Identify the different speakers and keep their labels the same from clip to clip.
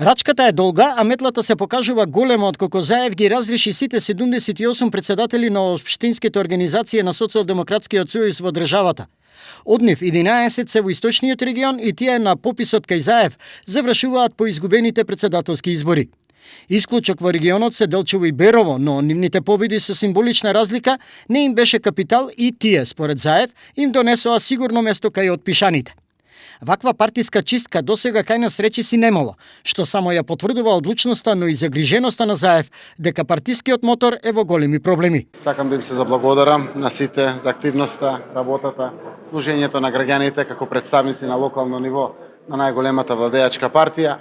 Speaker 1: Рачката е долга, а метлата се покажува голема откако Заев ги разреши сите 78 председатели на општинските организации на Социјалдемократскиот сојуз во државата. Од нив 11 се во источниот регион и тие на пописот кај Заев завршуваат по изгубените председателски избори. Исклучок во регионот се Делчево и Берово, но нивните победи со символична разлика не им беше капитал и тие, според Заев, им донесоа сигурно место кај отпишаните. Ваква партиска чистка досега кај нас речиси немало, што само ја потврдува одлучноста, но и загриженоста на Заев дека партискиот мотор е во големи проблеми.
Speaker 2: Сакам да им се заблагодарам на сите за активноста, работата, служењето на граѓаните како представници на локално ниво на најголемата владеачка партија,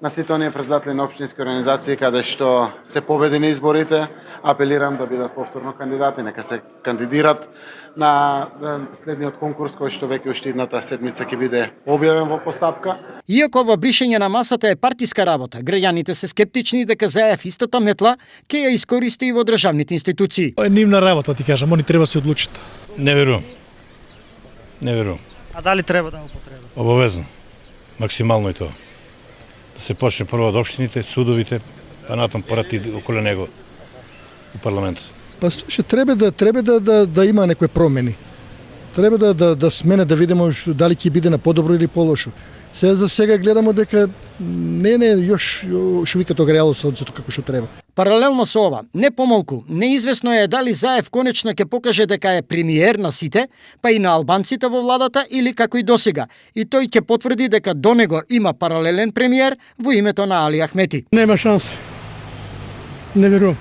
Speaker 2: на сите оние председатели на општински организации каде што се победени изборите, апелирам да бидат повторно кандидати, нека се кандидират на следниот конкурс кој што веќе уште идната седмица ќе биде објавен во постапка.
Speaker 1: Иако ова бришење на масата е партиска работа, граѓаните се скептични дека Заев истата метла ќе ја искористи и во државните институции.
Speaker 3: Е нивна работа, ти кажам, они треба се одлучат.
Speaker 4: Не верувам. Не верувам.
Speaker 5: А дали треба да употреба?
Speaker 4: Обавезно. Максимално и тоа. Да се почне прво од општините, судовите, па натам порати околу него и парламентот.
Speaker 6: Па слушай, треба да има некои промени. Треба да смене да видиме дали ќе биде на подобро или полошо. За сега гледамо дека не још викат огреало сонцето како што треба.
Speaker 1: Паралелно со ова, не помалку, неизвестно е дали Заев конечно ќе покаже дека е премиер на сите, па и на албанците во владата или како и досега. И тој ќе потврди дека до него има паралелен премиер во името на Али Ахмети.
Speaker 3: Нема шанс. Не верувам.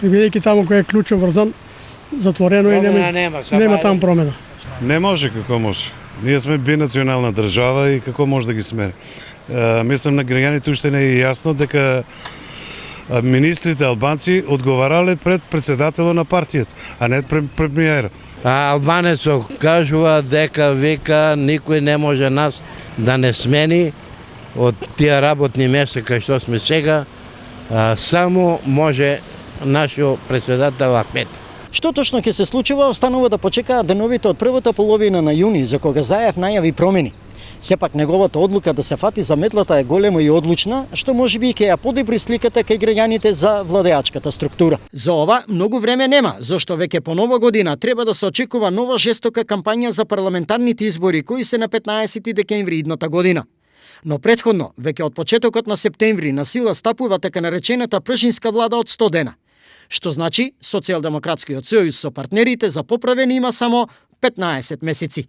Speaker 3: Бидејќи таму кој е клучен врзан, затворено и нема таму промена.
Speaker 7: Не може како може. Ние сме бинационална држава и како може да ги смени. Мислам на граѓаните уште не е јасно дека министрите албанци одговарале пред председателот на партијата, а не пред премиерот.
Speaker 8: Албанецот кажува дека вика никој не може нас да не смени од тие работни места кај што сме сега, само може нашиот председател Ахмет.
Speaker 1: Што точно ќе се случува, останува да почекаат деновите од првата половина на јуни, за кога Заев најави промени. Сепак неговата одлука да се фати за метлата е голема и одлучна, што можеби ќе ја подобри сликата кај граѓаните за владеачката структура. За ова многу време нема, зашто веќе по нова година треба да се очекува нова жестока кампања за парламентарните избори кои се на 15 декември идната година. Но претходно, веќе од почетокот на септември на сила стапува така наречената пржинска влада од 100 дена. Што значи, Социјалдемократскиот сојуз со партнерите за поправени има само 15 месеци.